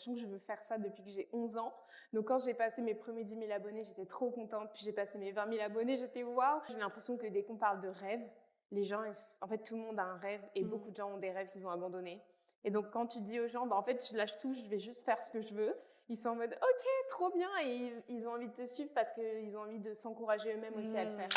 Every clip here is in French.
Sachant que je veux faire ça depuis que j'ai 11 ans. Donc quand j'ai passé mes premiers 10 000 abonnés, j'étais trop contente. Puis j'ai passé mes 20 000 abonnés, j'étais waouh. J'ai l'impression que dès qu'on parle de rêve, les gens, en fait, tout le monde a un rêve et beaucoup de gens ont des rêves qu'ils ont abandonnés. Et donc quand tu dis aux gens, en fait, je lâche tout, je vais juste faire ce que je veux. Ils sont en mode, ok, trop bien. Et ils ont envie de te suivre parce qu'ils ont envie de s'encourager eux-mêmes aussi à le faire.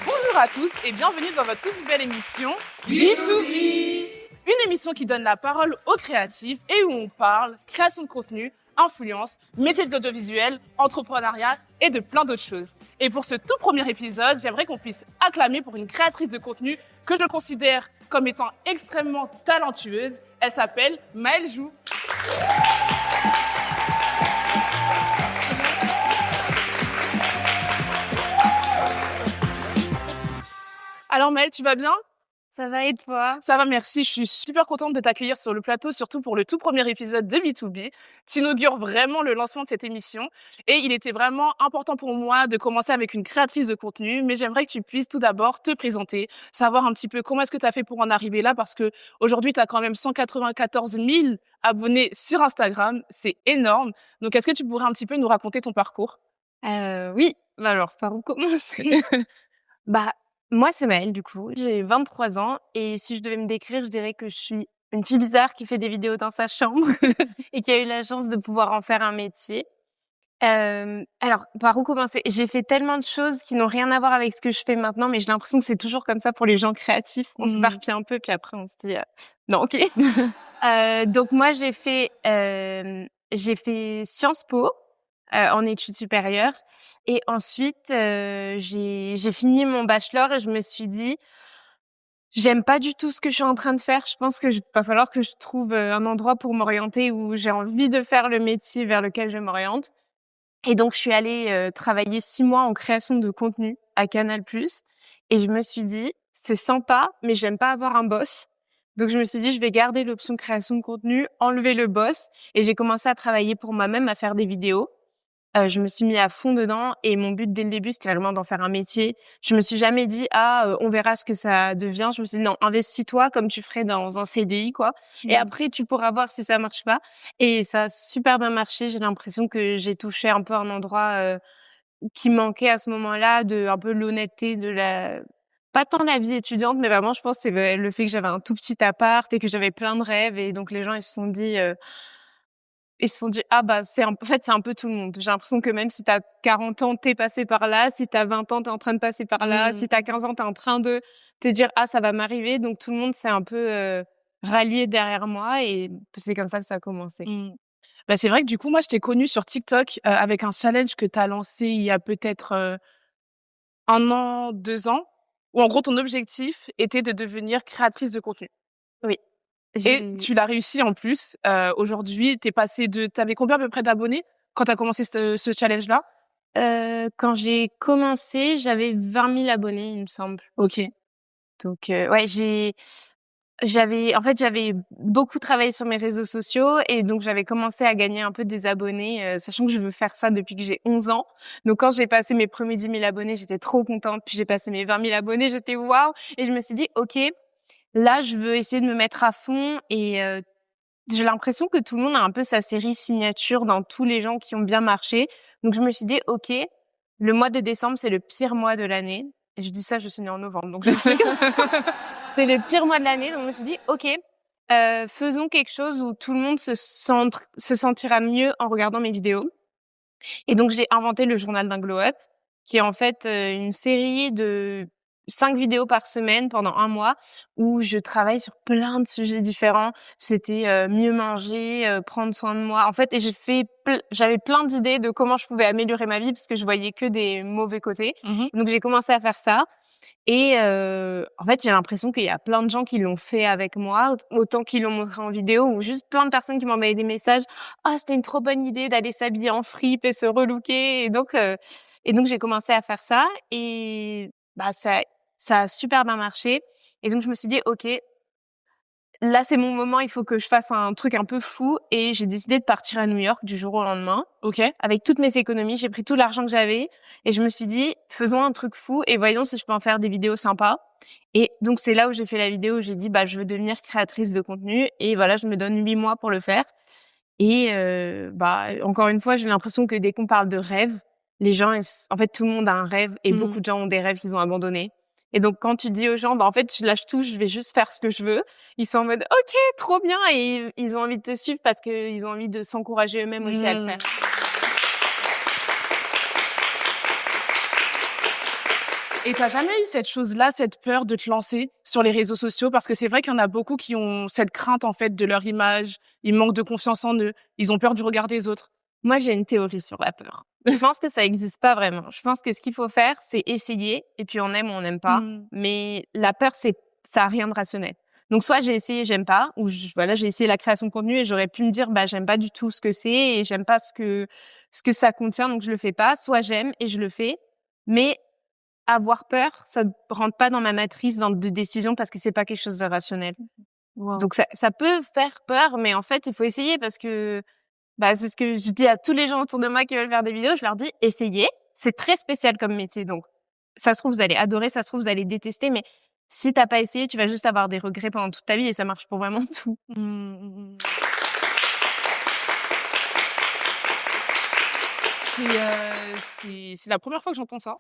Bonjour à tous et bienvenue dans votre toute nouvelle émission B2B. Une émission qui donne la parole aux créatifs et où on parle création de contenu, influence, métier de l'audiovisuel, entrepreneuriat et de plein d'autres choses. Et pour ce tout premier épisode, j'aimerais qu'on puisse acclamer pour une créatrice de contenu que je considère comme étant extrêmement talentueuse. Elle s'appelle Maëlle Jou. Alors Maëlle, tu vas bien ? Ça va et toi ? Ça va, merci. Je suis super contente de t'accueillir sur le plateau, surtout pour le tout premier épisode de B2B. Tu inaugures vraiment le lancement de cette émission et il était vraiment important pour moi de commencer avec une créatrice de contenu, mais j'aimerais que tu puisses tout d'abord te présenter, savoir un petit peu comment est-ce que tu as fait pour en arriver là, parce que aujourd'hui tu as quand même 194 000 abonnés sur Instagram, c'est énorme. Donc est-ce que tu pourrais un petit peu nous raconter ton parcours ? Oui, alors par où commencer ? Moi c'est Maëlle du coup, j'ai 23 ans et si je devais me décrire, je dirais que je suis une fille bizarre qui fait des vidéos dans sa chambre et qui a eu la chance de pouvoir en faire un métier. Alors par où commencer ? J'ai fait tellement de choses qui n'ont rien à voir avec ce que je fais maintenant, mais j'ai l'impression que c'est toujours comme ça pour les gens créatifs. On s'éparpille un peu puis après on se dit non, ok. Donc moi j'ai fait Sciences Po en études supérieures et ensuite j'ai fini mon bachelor et je me suis dit j'aime pas du tout ce que je suis en train de faire. Je pense que va falloir que je trouve un endroit pour m'orienter où j'ai envie de faire le métier vers lequel je m'oriente. Et donc je suis allée travailler 6 mois en création de contenu à Canal+. Et je me suis dit c'est sympa mais j'aime pas avoir un boss. Donc je me suis dit je vais garder l'option création de contenu, enlever le boss et j'ai commencé à travailler pour moi-même, à faire des vidéos. Je me suis mis à fond dedans et mon but dès le début, c'était vraiment d'en faire un métier. Je me suis jamais dit on verra ce que ça devient. Je me suis dit non, investis-toi comme tu ferais dans un CDI quoi. Et après tu pourras voir si ça marche pas. Et ça a super bien marché. J'ai l'impression que j'ai touché un peu un endroit qui manquait à ce moment-là, de un peu l'honnêteté de la pas tant la vie étudiante, mais vraiment je pense que c'est le fait que j'avais un tout petit appart et que j'avais plein de rêves et donc les gens ils se sont dit c'est en fait c'est un peu tout le monde. J'ai l'impression que même si t'as 40 ans, t'es passé par là, si t'as 20 ans, t'es en train de passer par là, si t'as 15 ans, t'es en train de te dire ça va m'arriver. Donc tout le monde s'est un peu rallié derrière moi et c'est comme ça que ça a commencé. C'est vrai que du coup moi je t'ai connue sur TikTok avec un challenge que t'as lancé il y a peut-être 1 an, 2 ans, où en gros ton objectif était de devenir créatrice de contenu. Oui. Et tu l'as réussi en plus. Aujourd'hui, t'avais combien à peu près d'abonnés quand t'as commencé ce challenge-là ? Quand j'ai commencé, j'avais 20 000 abonnés, il me semble. Ok. Donc j'avais beaucoup travaillé sur mes réseaux sociaux et donc j'avais commencé à gagner un peu des abonnés, sachant que je veux faire ça depuis que j'ai 11 ans. Donc quand j'ai passé mes premiers 10 000 abonnés, j'étais trop contente. Puis j'ai passé mes 20 000 abonnés, j'étais waouh. Et je me suis dit, ok, là je veux essayer de me mettre à fond et j'ai l'impression que tout le monde a un peu sa série signature dans tous les gens qui ont bien marché. Donc je me suis dit, ok, le mois de décembre c'est le pire mois de l'année. Et je dis ça, je suis née en novembre, donc je sais que c'est le pire mois de l'année. Donc je me suis dit, ok, faisons quelque chose où tout le monde se sentira mieux en regardant mes vidéos. Et donc j'ai inventé le journal d'un glow-up, qui est en fait une série de 5 vidéos par semaine pendant 1 mois où je travaille sur plein de sujets différents. C'était mieux manger, prendre soin de moi. En fait, et j'avais plein d'idées de comment je pouvais améliorer ma vie parce que je voyais que des mauvais côtés. Donc j'ai commencé à faire ça. Et en fait, j'ai l'impression qu'il y a plein de gens qui l'ont fait avec moi, autant qu'ils l'ont montré en vidéo, ou juste plein de personnes qui m'envoyaient des messages. C'était une trop bonne idée d'aller s'habiller en fripe et se relooker. Et donc j'ai commencé à faire ça et ça a super bien marché. Et donc je me suis dit ok, là, c'est mon moment, il faut que je fasse un truc un peu fou. Et j'ai décidé de partir à New York du jour au lendemain. Ok. Avec toutes mes économies, j'ai pris tout l'argent que j'avais et je me suis dit, faisons un truc fou et voyons si je peux en faire des vidéos sympas. Et donc, c'est là où j'ai fait la vidéo où j'ai dit, je veux devenir créatrice de contenu et voilà, je me donne 8 mois pour le faire. Et encore une fois, j'ai l'impression que dès qu'on parle de rêve, les gens, en fait, tout le monde a un rêve et beaucoup de gens ont des rêves qu'ils ont abandonnés. Et donc, quand tu dis aux gens, en fait, je lâche tout, je vais juste faire ce que je veux, ils sont en mode, OK, trop bien, et ils ont envie de te suivre parce qu'ils ont envie de s'encourager eux-mêmes aussi à le faire. Et t'as jamais eu cette chose-là, cette peur de te lancer sur les réseaux sociaux? Parce que c'est vrai qu'il y en a beaucoup qui ont cette crainte, en fait, de leur image. Ils manquent de confiance en eux. Ils ont peur du regard des autres. Moi, j'ai une théorie sur la peur. Je pense que ça existe pas vraiment. Je pense que ce qu'il faut faire, c'est essayer, et puis on aime ou on n'aime pas. Mais la peur, ça a rien de rationnel. Donc, soit j'ai essayé, j'aime pas, ou j'ai essayé la création de contenu et j'aurais pu me dire, j'aime pas du tout ce que c'est et j'aime pas ce que ça contient, donc je le fais pas. Soit j'aime et je le fais. Mais avoir peur, ça ne rentre pas dans ma matrice de décision parce que c'est pas quelque chose de rationnel. Wow. Donc, ça peut faire peur, mais en fait, il faut essayer parce que c'est ce que je dis à tous les gens autour de moi qui veulent faire des vidéos. Je leur dis, essayez. C'est très spécial comme métier. Donc, ça se trouve, vous allez adorer. Ça se trouve, vous allez détester. Mais si t'as pas essayé, tu vas juste avoir des regrets pendant toute ta vie et ça marche pour vraiment tout. C'est la première fois que j'entends ça.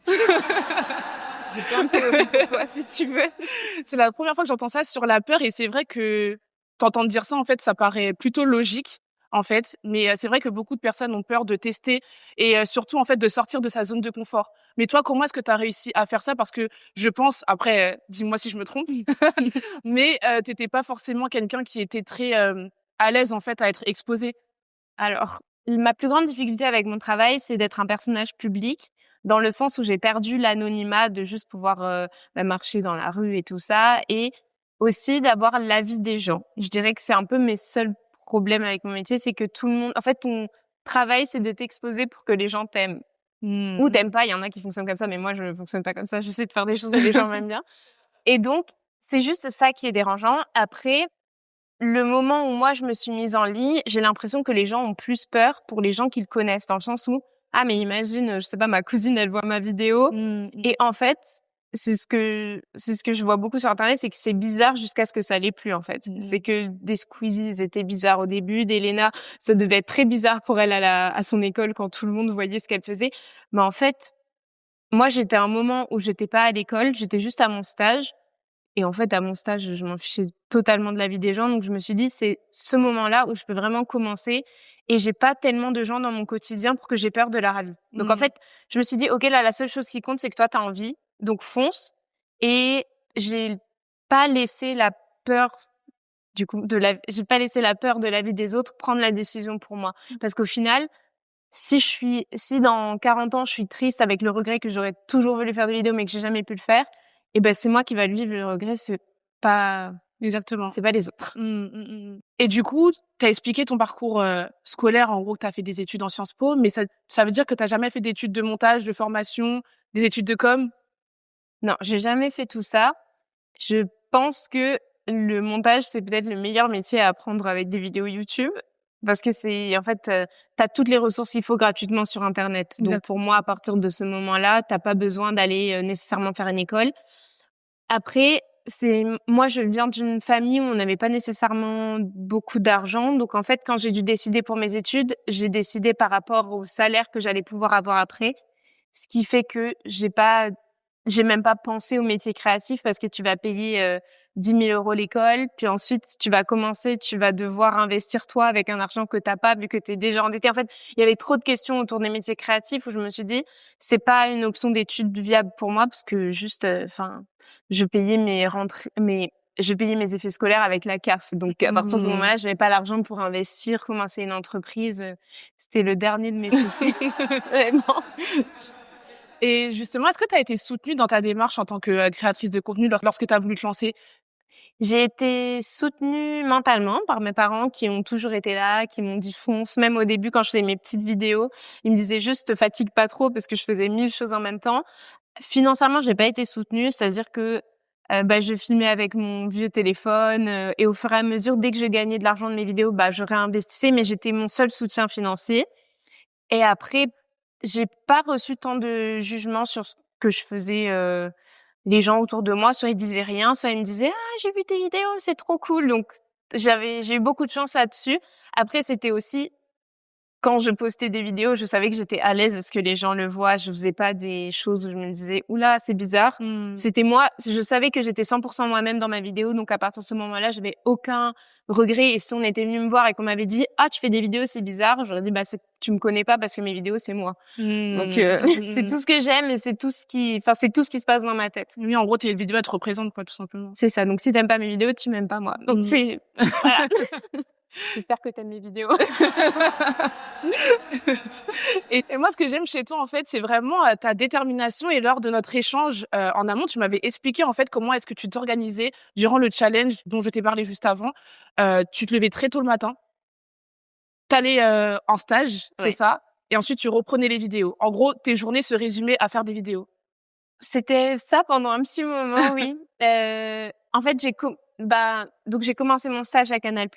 J'ai plein de théories pour toi, si tu veux. C'est la première fois que j'entends ça sur la peur et c'est vrai que t'entendre dire ça, en fait, ça paraît plutôt logique. En fait, mais c'est vrai que beaucoup de personnes ont peur de tester et surtout en fait de sortir de sa zone de confort. Mais toi, comment est-ce que tu as réussi à faire ça? Parce que je pense, après, dis-moi si je me trompe, mais t'étais pas forcément quelqu'un qui était très à l'aise en fait à être exposé. Alors, ma plus grande difficulté avec mon travail, c'est d'être un personnage public, dans le sens où j'ai perdu l'anonymat de juste pouvoir marcher dans la rue et tout ça, et aussi d'avoir l'avis des gens. Je dirais que c'est un peu mes seuls problème avec mon métier, c'est que tout le monde, en fait, ton travail, c'est de t'exposer pour que les gens t'aiment. Ou t'aiment pas, il y en a qui fonctionnent comme ça, mais moi, je ne fonctionne pas comme ça. J'essaie de faire des choses que les gens m'aiment bien. Et donc, c'est juste ça qui est dérangeant. Après, le moment où moi, je me suis mise en ligne, j'ai l'impression que les gens ont plus peur pour les gens qu'ils connaissent, dans le sens où, mais imagine, je sais pas, ma cousine, elle voit ma vidéo. Et en fait, c'est ce que je vois beaucoup sur Internet, c'est que c'est bizarre jusqu'à ce que ça l'est plus, en fait. C'est que des Squeezie, ils étaient bizarres au début. D'Elena, ça devait être très bizarre pour elle à son école quand tout le monde voyait ce qu'elle faisait. Mais en fait, moi, j'étais à un moment où j'étais pas à l'école, j'étais juste à mon stage. Et en fait, à mon stage, je m'en fichais totalement de la vie des gens. Donc, je me suis dit, c'est ce moment-là où je peux vraiment commencer. Et j'ai pas tellement de gens dans mon quotidien pour que j'ai peur de leur avis. Donc, en fait, je me suis dit, OK, là, la seule chose qui compte, c'est que toi, t'as envie. Donc, fonce. Et j'ai pas laissé la peur, j'ai pas laissé la peur de la vie des autres prendre la décision pour moi. Parce qu'au final, si dans 40 ans, je suis triste avec le regret que j'aurais toujours voulu faire des vidéos, mais que j'ai jamais pu le faire, c'est moi qui va vivre le regret, c'est pas... Exactement. C'est pas les autres. Et du coup, t'as expliqué ton parcours scolaire, en gros, que t'as fait des études en Sciences Po, mais ça veut dire que t'as jamais fait d'études de montage, de formation, des études de com? Non, j'ai jamais fait tout ça. Je pense que le montage, c'est peut-être le meilleur métier à apprendre avec des vidéos YouTube. Parce que t'as toutes les ressources qu'il faut gratuitement sur Internet. Donc, pour moi, à partir de ce moment-là, t'as pas besoin d'aller nécessairement faire une école. Après, moi, je viens d'une famille où on n'avait pas nécessairement beaucoup d'argent. Donc, en fait, quand j'ai dû décider pour mes études, j'ai décidé par rapport au salaire que j'allais pouvoir avoir après. Ce qui fait que j'ai même pas pensé au métier créatif parce que tu vas payer 10 000 € l'école, puis ensuite tu vas devoir investir toi avec un argent que t'as pas vu que t'es déjà endetté. En fait, il y avait trop de questions autour des métiers créatifs où je me suis dit c'est pas une option d'études viable pour moi parce que juste, je payais mes effets scolaires avec la CAF. Donc à partir de ce moment-là, j'avais pas l'argent pour investir, commencer une entreprise. C'était le dernier de mes soucis. Vraiment. Et justement, est-ce que tu as été soutenue dans ta démarche en tant que créatrice de contenu lorsque tu as voulu te lancer? J'ai été soutenue mentalement par mes parents qui ont toujours été là, qui m'ont dit fonce. Même au début, quand je faisais mes petites vidéos, ils me disaient juste te fatigue pas trop parce que je faisais 1000 choses en même temps. Financièrement, j'ai pas été soutenue, c'est-à-dire que je filmais avec mon vieux téléphone et au fur et à mesure, dès que je gagnais de l'argent de mes vidéos, je réinvestissais, mais j'étais mon seul soutien financier. Et après, j'ai pas reçu tant de jugements sur ce que je faisais. Les gens autour de moi, soit ils disaient rien, soit ils me disaient ah j'ai vu tes vidéos, c'est trop cool. Donc j'ai eu beaucoup de chance là-dessus. Après, c'était aussi quand je postais des vidéos, je savais que j'étais à l'aise à ce que les gens le voient. Je faisais pas des choses où je me disais oula, c'est bizarre. C'était moi. Je savais que j'étais 100% moi-même dans ma vidéo. Donc, à partir de ce moment-là, j'avais aucun regret. Et si on était venu me voir et qu'on m'avait dit ah, tu fais des vidéos, c'est bizarre, j'aurais dit tu me connais pas parce que mes vidéos, c'est moi. Donc, c'est tout ce que j'aime et c'est tout ce qui se passe dans ma tête. Oui, en gros, tes vidéos, elles te représentent, quoi, tout simplement. C'est ça. Donc, si t'aimes pas mes vidéos, tu m'aimes pas moi. Donc, c'est, voilà. J'espère que t'aimes mes vidéos. Et moi, ce que j'aime chez toi, en fait, c'est vraiment ta détermination. Et lors de notre échange en amont, tu m'avais expliqué, en fait, comment est-ce que tu t'organisais durant le challenge dont je t'ai parlé juste avant. Tu te levais très tôt le matin. T'allais en stage, c'est ça. Et ensuite, tu reprenais les vidéos. En gros, tes journées se résumaient à faire des vidéos. C'était ça pendant un petit moment, oui. En fait, donc j'ai commencé mon stage à Canal+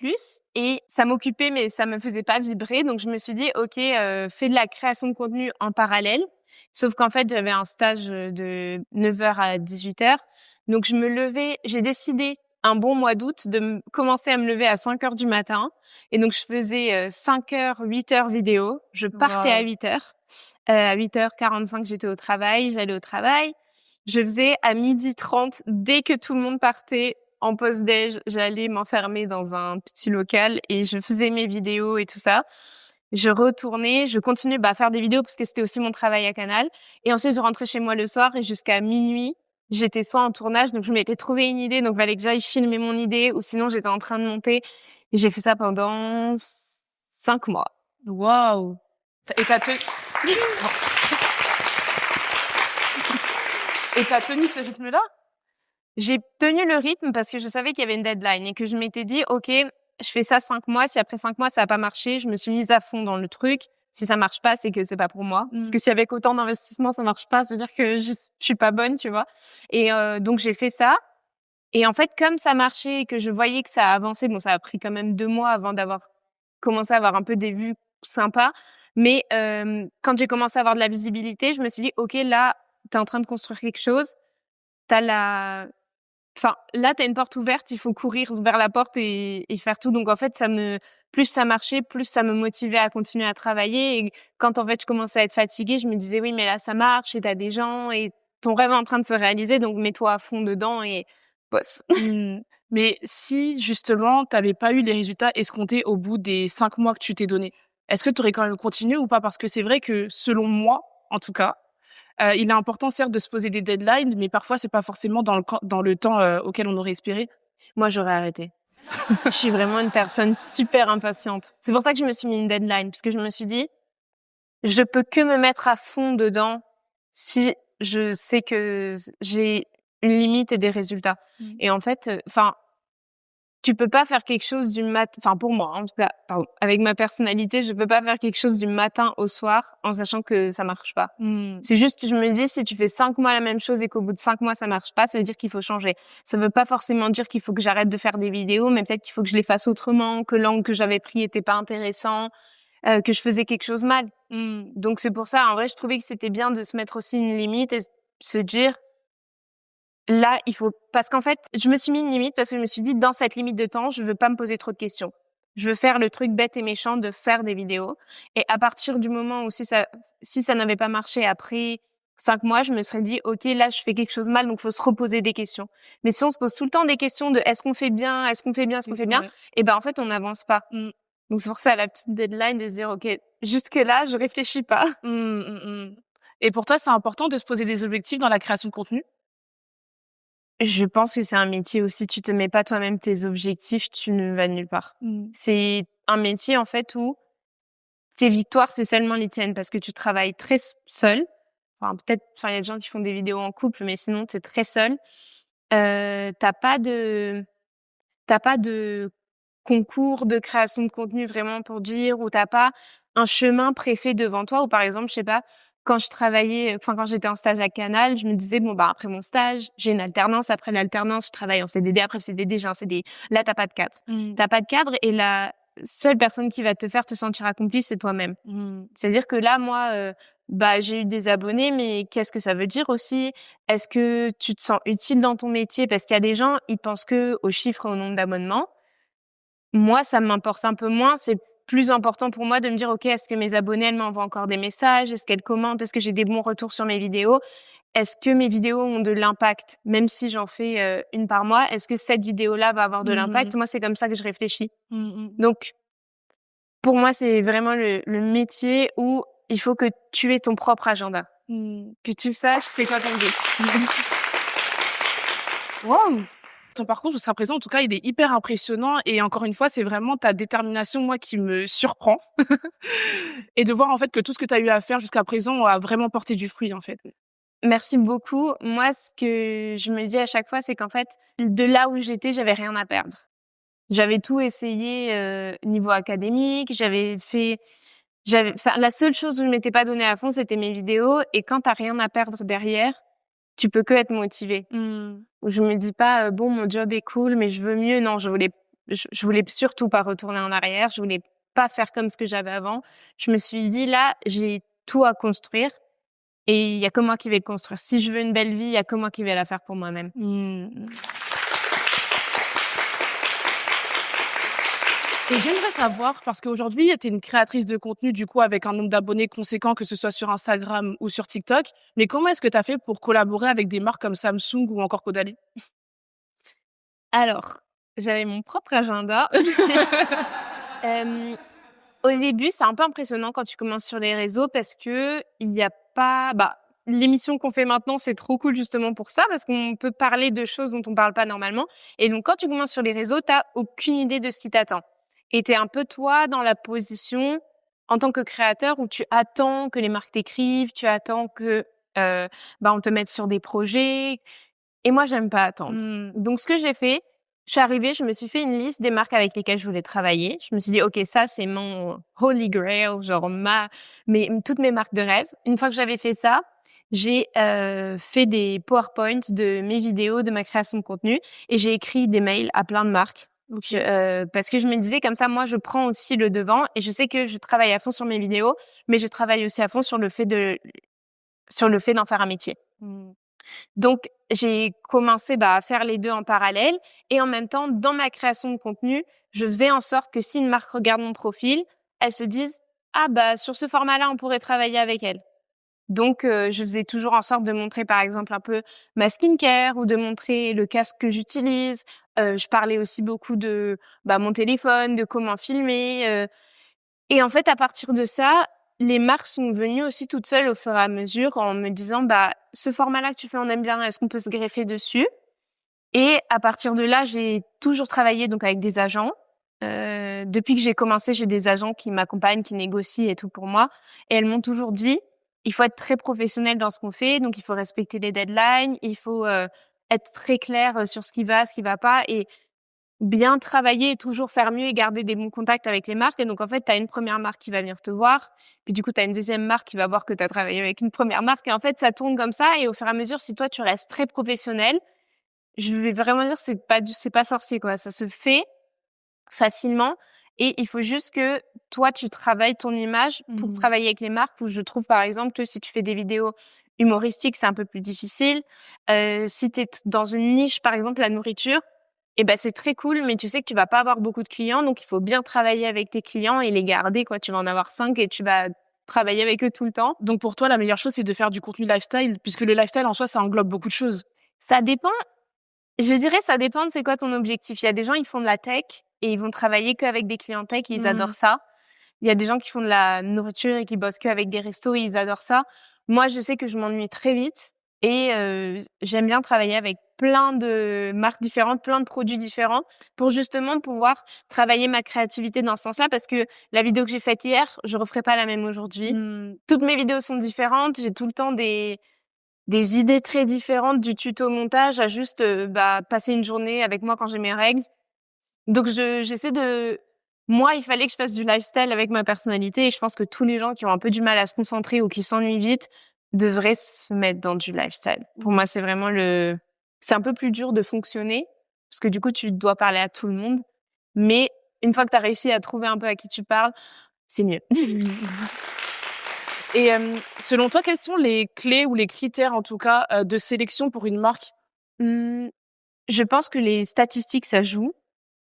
et ça m'occupait mais ça me faisait pas vibrer, donc je me suis dit OK, fais de la création de contenu en parallèle. Sauf qu'en fait, j'avais un stage de 9h à 18h. Donc j'ai décidé un bon mois d'août de commencer à me lever à 5h du matin et donc je faisais 5h, 8h vidéo, je partais à 8h. À 8h45, j'étais au travail, j'allais au travail. Je faisais à 12h30, dès que tout le monde partait en pause-déj, j'allais m'enfermer dans un petit local et je faisais mes vidéos et tout ça. Je retournais, je continuais à faire des vidéos parce que c'était aussi mon travail à Canal. Et ensuite, je rentrais chez moi le soir et jusqu'à minuit, j'étais soit en tournage, donc je m'étais trouvé une idée, donc il fallait que j'aille filmer mon idée ou sinon j'étais en train de monter. Et j'ai fait ça pendant 5 mois. Waouh! Et t'as tenu ce rythme-là? J'ai tenu le rythme parce que je savais qu'il y avait une deadline et que je m'étais dit, OK, je fais ça 5 mois. Si après 5 mois, ça n'a pas marché, je me suis mise à fond dans le truc. Si ça marche pas, c'est que c'est pas pour moi. Parce que si avec autant d'investissement, ça marche pas, ça veut dire que je suis pas bonne, tu vois. Et donc, j'ai fait ça. Et en fait, comme ça marchait et que je voyais que ça a avancé, bon, ça a pris quand même 2 mois avant d'avoir commencé à avoir un peu des vues sympas. Mais quand j'ai commencé à avoir de la visibilité, je me suis dit, OK, là, t'es en train de construire quelque chose. Là, t'as une porte ouverte, il faut courir vers la porte et faire tout. Donc, en fait, plus ça marchait, plus ça me motivait à continuer à travailler. Et quand, en fait, je commençais à être fatiguée, je me disais, oui, mais là, ça marche et t'as des gens et ton rêve est en train de se réaliser. Donc, mets-toi à fond dedans et bosse. Mais si, justement, t'avais pas eu les résultats escomptés au bout des 5 mois que tu t'es donné, est-ce que t'aurais quand même continué ou pas? Parce que c'est vrai que, selon moi, en tout cas, il est important, certes, de se poser des deadlines, mais parfois, c'est pas forcément dans le temps auquel on aurait espéré. Moi, j'aurais arrêté. Je suis vraiment une personne super impatiente. C'est pour ça que je me suis mis une deadline, parce que je me suis dit, je peux que me mettre à fond dedans si je sais que j'ai une limite et des résultats. Et en fait, tu peux pas faire quelque chose pour moi, en tout cas, avec ma personnalité, je peux pas faire quelque chose du matin au soir en sachant que ça marche pas. C'est juste, je me dis, si tu fais 5 mois la même chose et qu'au bout de 5 mois ça marche pas, ça veut dire qu'il faut changer. Ça veut pas forcément dire qu'il faut que j'arrête de faire des vidéos, mais peut-être qu'il faut que je les fasse autrement, que l'angle que j'avais pris était pas intéressant, que je faisais quelque chose mal. Donc c'est pour ça, en vrai, je trouvais que c'était bien de se mettre aussi une limite et se dire, là, parce qu'en fait, je me suis mis une limite parce que je me suis dit, dans cette limite de temps, je veux pas me poser trop de questions. Je veux faire le truc bête et méchant de faire des vidéos. Et à partir du moment où si ça n'avait pas marché après 5 mois, je me serais dit, OK, là, je fais quelque chose mal, donc faut se reposer des questions. Mais si on se pose tout le temps des questions de est-ce qu'on fait bien, est-ce qu'on fait bien, est-ce qu'on fait bien, et ben, en fait, on n'avance pas. Donc, c'est pour ça, la petite deadline de se dire, OK, jusque là, je réfléchis pas. Et pour toi, c'est important de se poser des objectifs dans la création de contenu? Je pense que c'est un métier aussi, tu te mets pas toi-même tes objectifs, tu ne vas nulle part. C'est un métier, en fait, où tes victoires, c'est seulement les tiennes parce que tu travailles très seul. Il y a des gens qui font des vidéos en couple, mais sinon, t'es très seul. T'as pas de concours de création de contenu vraiment pour dire, ou t'as pas un chemin préfet devant toi, ou par exemple, je sais pas, quand j'étais en stage à Canal, je me disais, bon, bah, après mon stage, j'ai une alternance. Après l'alternance, je travaille en CDD. Après le CDD, j'ai un CDI. Là, t'as pas de cadre. T'as pas de cadre et la seule personne qui va te faire te sentir accompli, c'est toi-même. C'est-à-dire que là, moi, bah, j'ai eu des abonnés, mais qu'est-ce que ça veut dire aussi? Est-ce que tu te sens utile dans ton métier? Parce qu'il y a des gens, ils pensent que aux chiffres et au nombre d'abonnements. Moi, ça m'importe un peu moins. C'est plus important pour moi de me dire, OK, est-ce que mes abonnés, elles m'envoient encore des messages? Est-ce qu'elles commentent? Est-ce que j'ai des bons retours sur mes vidéos? Est-ce que mes vidéos ont de l'impact? Même si j'en fais une par mois, est-ce que cette vidéo-là va avoir de l'impact? Moi, c'est comme ça que je réfléchis. Donc, pour moi, c'est vraiment le métier où il faut que tu aies ton propre agenda. Que tu saches c'est quoi ton but. Wow! Ton parcours jusqu'à présent, en tout cas, il est hyper impressionnant et encore une fois, c'est vraiment ta détermination, moi, qui me surprend. Et de voir, en fait, que tout ce que tu as eu à faire jusqu'à présent a vraiment porté du fruit, en fait. Merci beaucoup. Moi, ce que je me dis à chaque fois, c'est qu'en fait, de là où j'étais, j'avais rien à perdre. J'avais tout essayé niveau académique, la seule chose où je m'étais pas donnée à fond, c'était mes vidéos. Et quand t'as rien à perdre derrière, tu peux que être motivé. Je me dis pas, bon, mon job est cool, mais je veux mieux. Non, je voulais surtout pas retourner en arrière. Je voulais pas faire comme ce que j'avais avant. Je me suis dit, là, j'ai tout à construire. Et il y a que moi qui vais le construire. Si je veux une belle vie, il y a que moi qui vais la faire pour moi-même. Et j'aimerais savoir, parce qu'aujourd'hui, tu es une créatrice de contenu, du coup, avec un nombre d'abonnés conséquent, que ce soit sur Instagram ou sur TikTok. Mais comment est-ce que tu as fait pour collaborer avec des marques comme Samsung ou encore Caudalie? Alors, j'avais mon propre agenda. Au début, c'est un peu impressionnant quand tu commences sur les réseaux parce que il y a pas, l'émission qu'on fait maintenant, c'est trop cool justement pour ça parce qu'on peut parler de choses dont on parle pas normalement. Et donc, quand tu commences sur les réseaux, t'as aucune idée de ce qui t'attend. Et t'es un peu toi dans la position en tant que créateur où tu attends que les marques t'écrivent, tu attends que on te mette sur des projets. Et moi, j'aime pas attendre. Donc, ce que j'ai fait, je suis arrivée, je me suis fait une liste des marques avec lesquelles je voulais travailler. Je me suis dit, OK, ça, c'est mon holy grail, genre toutes mes marques de rêve. Une fois que j'avais fait ça, j'ai fait des PowerPoint de mes vidéos, de ma création de contenu, et j'ai écrit des mails à plein de marques. Parce que je me disais, comme ça, moi, je prends aussi le devant, et je sais que je travaille à fond sur mes vidéos, mais je travaille aussi à fond sur le fait d'en faire un métier. Donc, j'ai commencé à faire les deux en parallèle et en même temps, dans ma création de contenu, je faisais en sorte que si une marque regarde mon profil, elle se dise « Ah sur ce format-là, on pourrait travailler avec elle ». Donc, je faisais toujours en sorte de montrer, par exemple, un peu ma skincare ou de montrer le casque que j'utilise. Je parlais aussi beaucoup de mon téléphone, de comment filmer. Et en fait, à partir de ça, les marques sont venues aussi toutes seules au fur et à mesure en me disant ce format-là que tu fais, on aime bien, est-ce qu'on peut se greffer dessus? Et à partir de là, j'ai toujours travaillé donc avec des agents. Depuis que j'ai commencé, j'ai des agents qui m'accompagnent, qui négocient et tout pour moi. Et elles m'ont toujours dit, il faut être très professionnel dans ce qu'on fait, donc il faut respecter les deadlines, il faut être très clair sur ce qui va pas et bien travailler et toujours faire mieux et garder des bons contacts avec les marques. Et donc, en fait, tu as une première marque qui va venir te voir. Puis, du coup, tu as une deuxième marque qui va voir que tu as travaillé avec une première marque. Et en fait, ça tourne comme ça. Et au fur et à mesure, si toi, tu restes très professionnel, je vais vraiment dire, c'est pas sorcier, quoi. Ça se fait facilement. Et il faut juste que toi, tu travailles ton image pour travailler avec les marques. Où je trouve, par exemple, que si tu fais des vidéos humoristiques, c'est un peu plus difficile. Si tu es dans une niche, par exemple, la nourriture, c'est très cool, mais tu sais que tu vas pas avoir beaucoup de clients, donc il faut bien travailler avec tes clients et les garder, quoi. Tu vas en avoir 5 et tu vas travailler avec eux tout le temps. Donc pour toi, la meilleure chose, c'est de faire du contenu lifestyle, puisque le lifestyle en soi, ça englobe beaucoup de choses. Ça dépend. Je dirais, ça dépend de c'est quoi ton objectif. Il y a des gens, ils font de la tech et ils vont travailler qu'avec des clients tech et ils adorent ça. Il y a des gens qui font de la nourriture et qui bossent qu'avec des restos et ils adorent ça. Moi, je sais que je m'ennuie très vite et j'aime bien travailler avec plein de marques différentes, plein de produits différents pour justement pouvoir travailler ma créativité dans ce sens-là parce que la vidéo que j'ai faite hier, je referai pas la même aujourd'hui. Toutes mes vidéos sont différentes, j'ai tout le temps des idées très différentes du tuto montage à juste passer une journée avec moi quand j'ai mes règles. Donc j'essaie moi, il fallait que je fasse du lifestyle avec ma personnalité et je pense que tous les gens qui ont un peu du mal à se concentrer ou qui s'ennuient vite, devraient se mettre dans du lifestyle. Pour moi, c'est vraiment c'est un peu plus dur de fonctionner parce que du coup, tu dois parler à tout le monde. Mais une fois que tu as réussi à trouver un peu à qui tu parles, c'est mieux. Et selon toi, quelles sont les clés ou les critères, en tout cas, de sélection pour une marque? Je pense que les statistiques, ça joue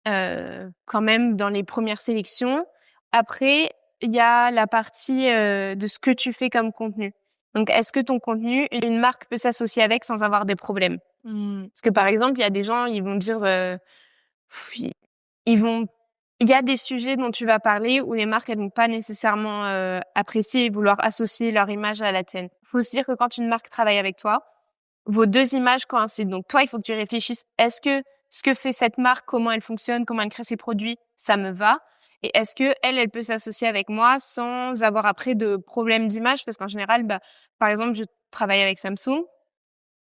quand même dans les premières sélections. Après, il y a la partie de ce que tu fais comme contenu. Donc, est-ce que ton contenu, une marque peut s'associer avec sans avoir des problèmes? Parce que par exemple, il y a des gens, ils vont dire, il y a des sujets dont tu vas parler où les marques, elles vont pas nécessairement apprécier et vouloir associer leur image à la tienne. Faut se dire que quand une marque travaille avec toi, vos deux images coïncident. Donc toi, il faut que tu réfléchisses, est-ce que ce que fait cette marque, comment elle fonctionne, comment elle crée ses produits, ça me va? Et est-ce que elle peut s'associer avec moi sans avoir après de problèmes d'image? Parce qu'en général, par exemple, je travaille avec Samsung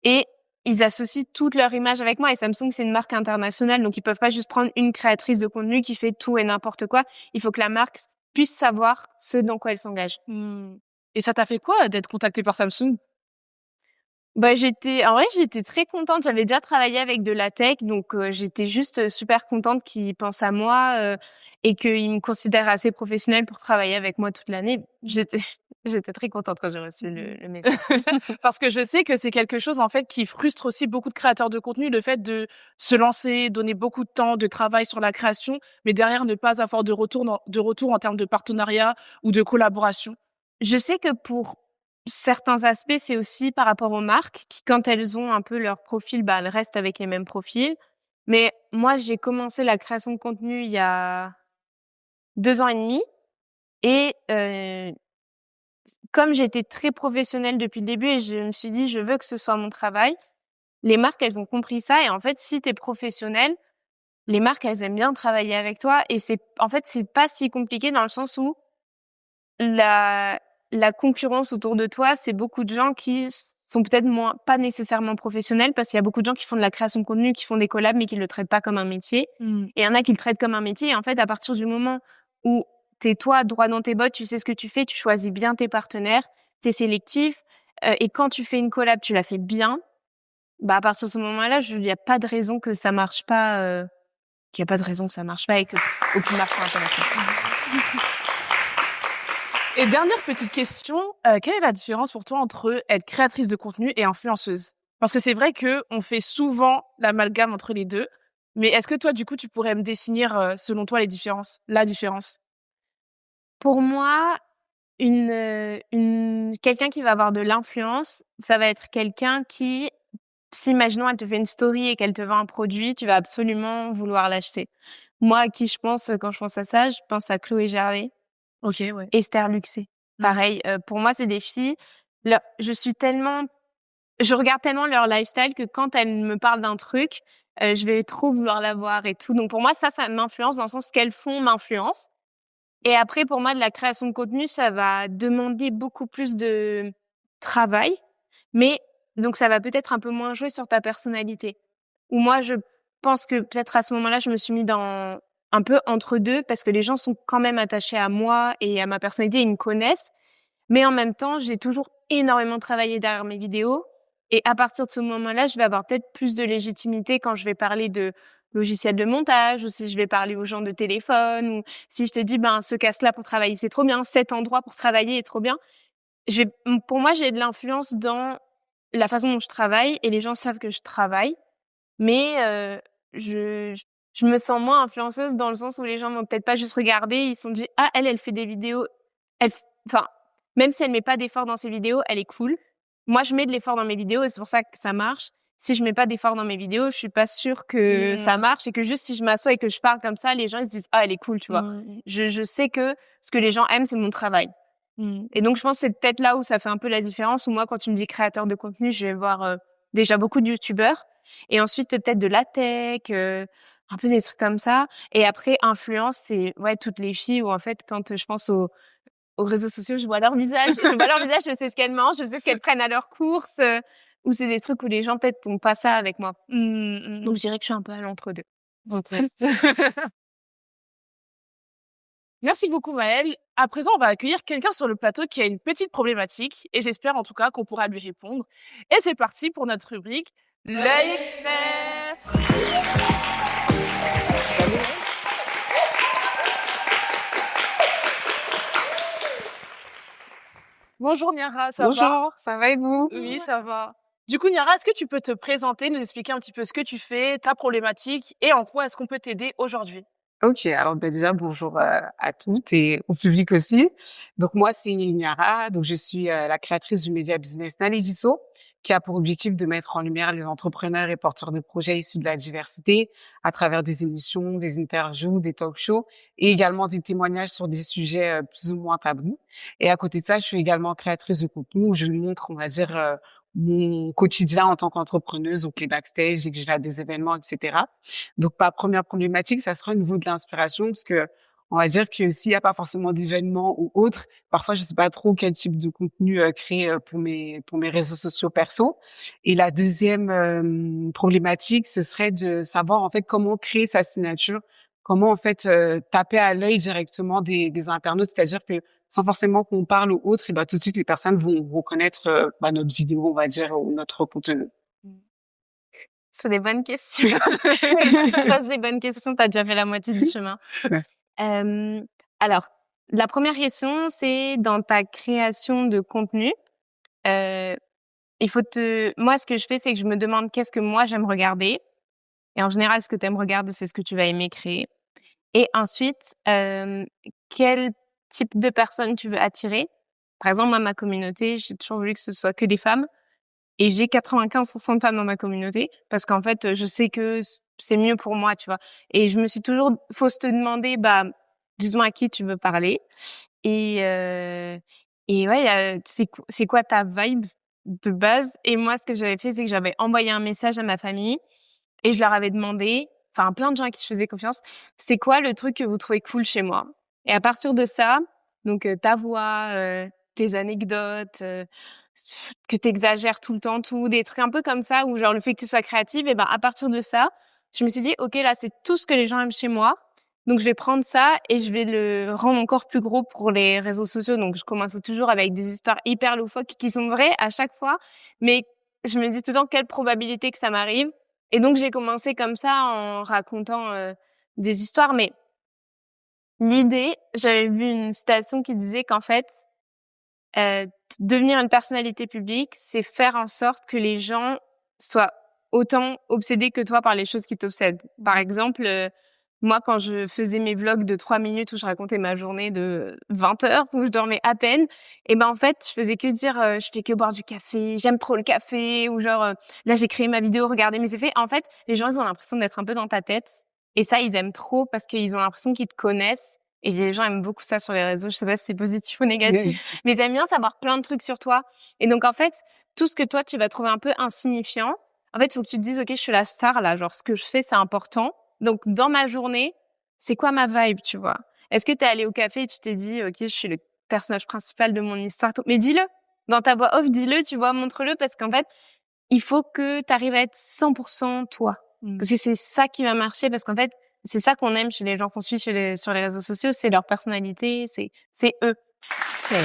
et ils associent toute leur image avec moi. Et Samsung, c'est une marque internationale, donc ils peuvent pas juste prendre une créatrice de contenu qui fait tout et n'importe quoi. Il faut que la marque puisse savoir ce dans quoi elle s'engage. Et ça t'a fait quoi d'être contactée par Samsung? J'étais très contente. J'avais déjà travaillé avec de la tech, donc j'étais juste super contente qu'ils pensent à moi et qu'ils me considèrent assez professionnelle pour travailler avec moi toute l'année. J'étais très contente quand j'ai reçu le message. Parce que je sais que c'est quelque chose, en fait, qui frustre aussi beaucoup de créateurs de contenu, le fait de se lancer, donner beaucoup de temps, de travail sur la création, mais derrière ne pas avoir de retour en termes de partenariat ou de collaboration. Je sais que pour certains aspects, c'est aussi par rapport aux marques qui, quand elles ont un peu leur profil, elles restent avec les mêmes profils. Mais moi, j'ai commencé la création de contenu il y a 2 ans et demi. Et comme j'étais très professionnelle depuis le début et je me suis dit, je veux que ce soit mon travail, les marques, elles ont compris ça. Et en fait, si t'es professionnelle, les marques, elles aiment bien travailler avec toi. Et c'est pas si compliqué dans le sens où la concurrence autour de toi, c'est beaucoup de gens qui sont peut-être pas nécessairement professionnels parce qu'il y a beaucoup de gens qui font de la création de contenu, qui font des collabs, mais qui le traitent pas comme un métier. Et il y en a qui le traitent comme un métier. Et en fait, à partir du moment où t'es toi, droit dans tes bottes, tu sais ce que tu fais, tu choisis bien tes partenaires, t'es sélectif, et quand tu fais une collab, tu la fais bien, à partir de ce moment-là, il y a pas de raison que ça marche pas, qu'il y a pas de raison que ça marche pas et que aucune marque soit intéressante. Et dernière petite question, quelle est la différence pour toi entre être créatrice de contenu et influenceuse? Parce que c'est vrai que on fait souvent l'amalgame entre les deux, mais est-ce que toi, du coup, tu pourrais me définir, selon toi, la différence? Pour moi, quelqu'un qui va avoir de l'influence, ça va être quelqu'un qui, si imaginons elle te fait une story et qu'elle te vend un produit, tu vas absolument vouloir l'acheter. Moi, à qui je pense quand je pense à ça, je pense à Chloé Gervais. Ok, ouais. Esther Luxé. Pareil, pour moi, c'est des filles. Je regarde tellement leur lifestyle que quand elles me parlent d'un truc, je vais trop vouloir la voir et tout. Donc pour moi, ça m'influence dans le sens qu'elles font m'influence. Et après, pour moi, de la création de contenu, ça va demander beaucoup plus de travail. Mais donc, ça va peut-être un peu moins jouer sur ta personnalité. Ou moi, je pense que peut-être à ce moment-là, je me suis mis dans un peu entre deux parce que les gens sont quand même attachés à moi et à ma personnalité, ils me connaissent. Mais en même temps, j'ai toujours énormément travaillé derrière mes vidéos. Et à partir de ce moment-là, je vais avoir peut-être plus de légitimité quand je vais parler de logiciel de montage ou si je vais parler aux gens de téléphone ou si je te dis, ce casque-là pour travailler, c'est trop bien. Cet endroit pour travailler est trop bien. Pour moi, j'ai de l'influence dans la façon dont je travaille et les gens savent que je travaille. Mais je me sens moins influenceuse dans le sens où les gens vont peut-être pas juste regarder, ils se sont dit elle fait des vidéos, même si elle met pas d'effort dans ses vidéos, elle est cool. Moi, je mets de l'effort dans mes vidéos et c'est pour ça que ça marche. Si je mets pas d'effort dans mes vidéos, je suis pas sûre que ça marche et que juste si je m'assois et que je parle comme ça, les gens ils se disent elle est cool, tu vois. Je sais que ce que les gens aiment, c'est mon travail. Et donc je pense que c'est peut-être là où ça fait un peu la différence où moi quand tu me dis créateur de contenu, je vais voir déjà beaucoup de youtubeurs et ensuite peut-être de la tech, un peu des trucs comme ça. Et après influence, c'est toutes les filles où en fait quand je pense aux réseaux sociaux, je vois leur visage, je sais ce qu'elles mangent, je sais ce qu'elles prennent à leurs courses, ou c'est des trucs où les gens peut-être n'ont pas ça avec moi. Donc je dirais que je suis un peu à l'entre-deux. Okay. Merci beaucoup, Maëlle. À présent, on va accueillir quelqu'un sur le plateau qui a une petite problématique et j'espère en tout cas qu'on pourra lui répondre. Et c'est parti pour notre rubrique L'œil expert. Bonjour Niara, ça va? Bonjour, ça va et vous? Oui, ça va. Du coup, Niara, est-ce que tu peux te présenter, nous expliquer un petit peu ce que tu fais, ta problématique et en quoi est-ce qu'on peut t'aider aujourd'hui? Ok, alors déjà bonjour à toutes et au public aussi. Donc moi c'est Niara, donc je suis la créatrice du média business Nalidiso, qui a pour objectif de mettre en lumière les entrepreneurs et porteurs de projets issus de la diversité à travers des émissions, des interviews, des talk-shows et également des témoignages sur des sujets plus ou moins tabous. Et à côté de ça, je suis également créatrice de contenu où je montre, on va dire, mon quotidien en tant qu'entrepreneuse, donc les backstage et que je vais à des événements, etc. Donc, ma première problématique, ça sera au niveau de l'inspiration, parce que on va dire que s'il n'y a pas forcément d'événements ou autre, parfois je sais pas trop quel type de contenu créer pour mes réseaux sociaux perso. Et la deuxième problématique, ce serait de savoir en fait comment créer sa signature, comment en fait taper à l'œil directement des internautes, c'est-à-dire que sans forcément qu'on parle ou autre, et ben tout de suite les personnes vont reconnaître notre vidéo, on va dire, ou notre contenu. C'est des bonnes questions. Tu poses des bonnes questions, t'as déjà fait la moitié du chemin. Ouais. Alors, la première question, c'est dans ta création de contenu, moi, ce que je fais, c'est que je me demande qu'est-ce que moi j'aime regarder. Et en général, ce que t'aimes regarder, c'est ce que tu vas aimer créer. Et ensuite, quel type de personnes tu veux attirer. Par exemple, moi, ma communauté, j'ai toujours voulu que ce soit que des femmes. Et j'ai 95% de femmes dans ma communauté parce qu'en fait, je sais que c'est mieux pour moi, tu vois. Et je me suis toujours, faut se te demander, disons à qui tu veux parler. Et ouais, c'est quoi ta vibe de base? Et moi, ce que j'avais fait, c'est que j'avais envoyé un message à ma famille et je leur avais demandé, enfin, plein de gens à qui je faisais confiance, c'est quoi le truc que vous trouvez cool chez moi? Et à partir de ça, donc ta voix, tes anecdotes, que t'exagères tout le temps, des trucs un peu comme ça, ou genre le fait que tu sois créative, et à partir de ça, je me suis dit, ok, là, c'est tout ce que les gens aiment chez moi. Donc, je vais prendre ça et je vais le rendre encore plus gros pour les réseaux sociaux. Donc, je commence toujours avec des histoires hyper loufoques qui sont vraies à chaque fois. Mais je me dis tout le temps quelle probabilité que ça m'arrive. Et donc, j'ai commencé comme ça en racontant des histoires. Mais l'idée, j'avais vu une citation qui disait qu'en fait, devenir une personnalité publique, c'est faire en sorte que les gens soient autant obsédés que toi par les choses qui t'obsèdent. Par exemple, moi, quand je faisais mes vlogs de 3 minutes où je racontais ma journée de 20 heures, où je dormais à peine, et en fait, je faisais que dire, je fais que boire du café, j'aime trop le café, ou genre, là, j'ai créé ma vidéo, regardez mes effets. En fait, les gens, ils ont l'impression d'être un peu dans ta tête. Et ça, ils aiment trop parce qu'ils ont l'impression qu'ils te connaissent. Et les gens aiment beaucoup ça sur les réseaux. Je sais pas si c'est positif ou négatif, mais ils aiment bien savoir plein de trucs sur toi. Et donc, en fait, tout ce que toi, tu vas trouver un peu insignifiant, en fait, il faut que tu te dises, OK, je suis la star, là. Genre, ce que je fais, c'est important. Donc, dans ma journée, c'est quoi ma vibe, tu vois? Est-ce que t'es allé au café et tu t'es dit, OK, je suis le personnage principal de mon histoire, tout. Mais dis-le. Dans ta voix off, dis-le, tu vois, montre-le parce qu'en fait, il faut que t'arrives à être 100% toi. Parce que c'est ça qui va marcher parce qu'en fait, c'est ça qu'on aime chez les gens qu'on suit sur les réseaux sociaux, c'est leur personnalité, c'est eux. Ouais.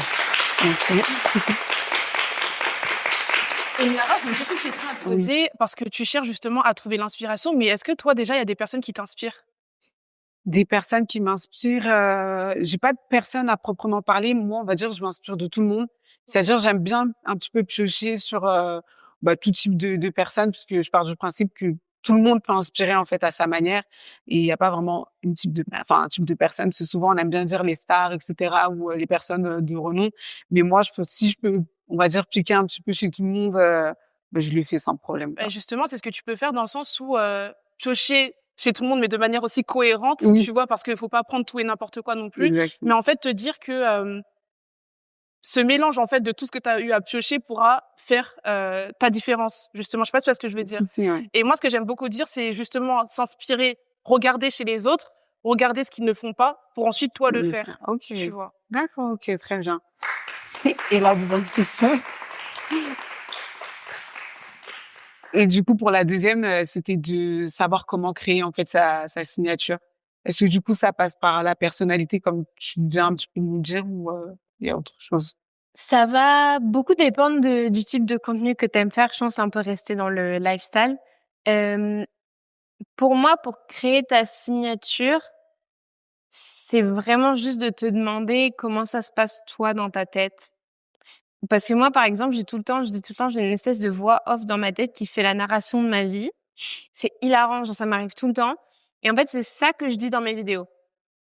Et Niara, j'ai une petite question à te poser parce que tu cherches justement à trouver l'inspiration, mais est-ce que toi déjà il y a des personnes qui t'inspirent? Des personnes qui m'inspirent, j'ai pas de personne à proprement parler. Moi, on va dire, je m'inspire de tout le monde. C'est-à-dire, j'aime bien un petit peu piocher sur tout type de personnes, puisque je pars du principe que tout le monde peut inspirer en fait à sa manière. Et il y a pas vraiment un type de personne. C'est souvent, on aime bien dire les stars, etc., ou les personnes de renom. Mais moi, si je peux, on va dire, piquer un petit peu chez tout le monde, je le fais sans problème. Et justement, c'est ce que tu peux faire dans le sens où piocher chez tout le monde, mais de manière aussi cohérente, Oui. tu vois, parce qu'il faut pas prendre tout et n'importe quoi non plus. Exactement. Mais en fait, te dire que ce mélange en fait de tout ce que tu as eu à piocher pourra faire ta différence. Justement, je sais pas si tu vois ce que je veux dire. Ouais. Et moi, ce que j'aime beaucoup dire, c'est justement s'inspirer, regarder chez les autres, regarder ce qu'ils ne font pas, pour ensuite toi le faire. Ok. Tu vois. D'accord, ok, très bien. Et la deuxième question. Et du coup, pour la deuxième, c'était de savoir comment créer en fait sa signature. Est-ce que du coup, ça passe par la personnalité, comme tu viens un petit peu de nous dire, ou il y a autre chose? Ça va beaucoup dépendre du type de contenu que t'aimes faire. Je pense un peu rester dans le lifestyle. Pour moi, pour créer ta signature, c'est vraiment juste de te demander comment ça se passe toi dans ta tête. Parce que moi, par exemple, je dis tout le temps, j'ai une espèce de voix off dans ma tête qui fait la narration de ma vie. C'est hilarant, genre ça m'arrive tout le temps. Et en fait, c'est ça que je dis dans mes vidéos.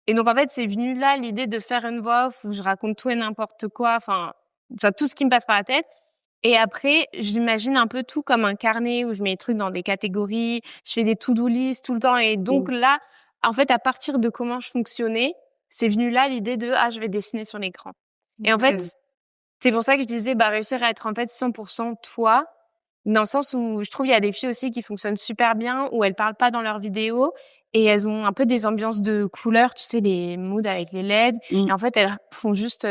Et donc, en fait, c'est venu là l'idée de faire une voix off où je raconte tout et n'importe quoi, enfin, tout ce qui me passe par la tête. Et après, j'imagine un peu tout comme un carnet où je mets les trucs dans des catégories, je fais des to-do list tout le temps. Et donc là, en fait, à partir de comment je fonctionnais, c'est venu là l'idée de, je vais dessiner sur l'écran. Et en fait, c'est pour ça que je disais, réussir à être en fait 100% toi, dans le sens où je trouve il y a des filles aussi qui fonctionnent super bien, où elles parlent pas dans leurs vidéos et elles ont un peu des ambiances de couleurs, tu sais, les moods avec les LED. Et en fait, elles font juste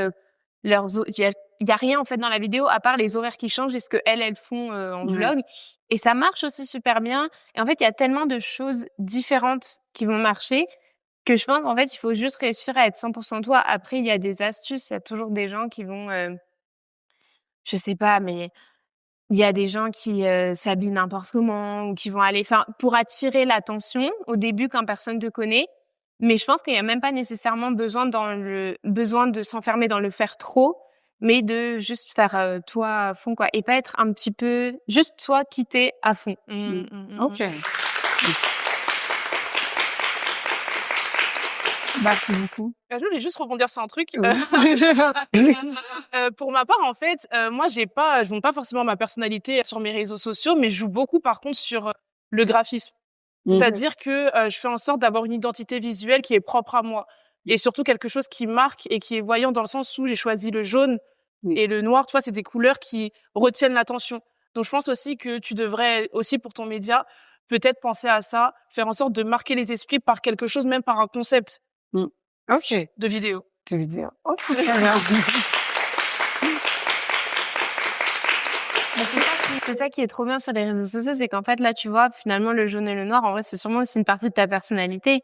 il y a rien en fait dans la vidéo à part les horaires qui changent et ce que elles font en vlog. Et ça marche aussi super bien. Et en fait, il y a tellement de choses différentes qui vont marcher que je pense en fait, il faut juste réussir à être 100% toi. Après, il y a des astuces, il y a toujours des gens qui vont je sais pas, mais il y a des gens qui s'habillent n'importe comment ou qui vont aller, pour attirer l'attention au début quand personne te connaît. Mais je pense qu'il y a même pas nécessairement besoin de s'enfermer dans le faire trop, mais de juste faire toi à fond, quoi, et pas être un petit peu juste toi quitter à fond. Ok. Merci beaucoup. Je voulais juste rebondir sur un truc. Pour ma part, en fait, moi, je montre pas forcément ma personnalité sur mes réseaux sociaux, mais je joue beaucoup, par contre, sur le graphisme. C'est-à-dire que je fais en sorte d'avoir une identité visuelle qui est propre à moi. Et surtout quelque chose qui marque et qui est voyant dans le sens où j'ai choisi le jaune et le noir. Tu vois, c'est des couleurs qui retiennent l'attention. Donc, je pense aussi que tu devrais aussi, pour ton média, peut-être penser à ça, faire en sorte de marquer les esprits par quelque chose, même par un concept. Ok. De vidéo. De vidéo. Ok. C'est ça qui est trop bien sur les réseaux sociaux, c'est qu'en fait, là, tu vois, finalement, le jaune et le noir, en vrai, c'est sûrement aussi une partie de ta personnalité.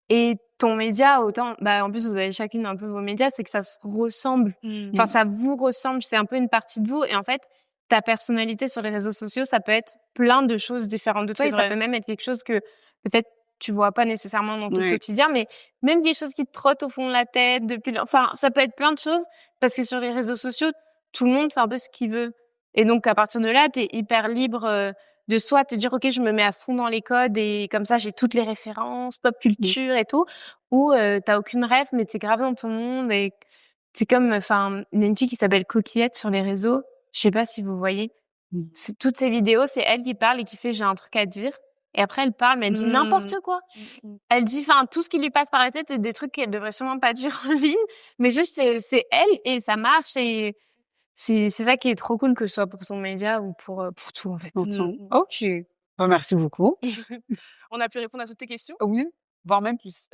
Et ton média, autant, en plus, vous avez chacune un peu vos médias, c'est que ça se ressemble. Enfin, ça vous ressemble, c'est un peu une partie de vous. Et en fait, ta personnalité sur les réseaux sociaux, ça peut être plein de choses différentes de toi. C'est et vrai. Ça peut même être quelque chose que peut-être tu vois pas nécessairement dans ton quotidien, mais même des choses qui te trottent au fond de la tête enfin, ça peut être plein de choses parce que sur les réseaux sociaux, tout le monde fait un peu ce qu'il veut. Et donc, à partir de là, t'es hyper libre de soit te dire, OK, je me mets à fond dans les codes et comme ça, j'ai toutes les références, pop culture et tout, ou t'as aucune ref, mais t'es grave dans ton monde et c'est comme, il y a une fille qui s'appelle Coquillette sur les réseaux. Je sais pas si vous voyez. C'est toutes ces vidéos, c'est elle qui parle et qui fait, j'ai un truc à dire. Et après, elle parle, mais elle dit n'importe quoi. Elle dit, tout ce qui lui passe par la tête est des trucs qu'elle devrait sûrement pas dire en ligne, mais juste, c'est elle et ça marche et c'est ça qui est trop cool, que ce soit pour ton média ou pour tout, en fait. Ok. Merci beaucoup. On a pu répondre à toutes tes questions? Oui, voire même plus.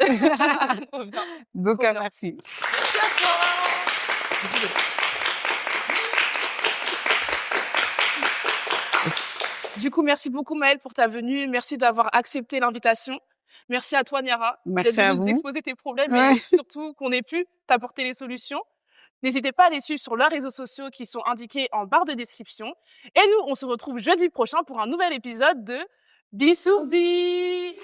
Donc, bien. merci. Du coup, merci beaucoup, Maëlle, pour ta venue. Merci d'avoir accepté l'invitation. Merci à toi, Niara, Merci d'être à venue nous vous. exposer tes problèmes et surtout qu'on ait pu t'apporter les solutions. N'hésitez pas à les suivre sur leurs réseaux sociaux qui sont indiqués en barre de description. Et nous, on se retrouve jeudi prochain pour un nouvel épisode de B2B.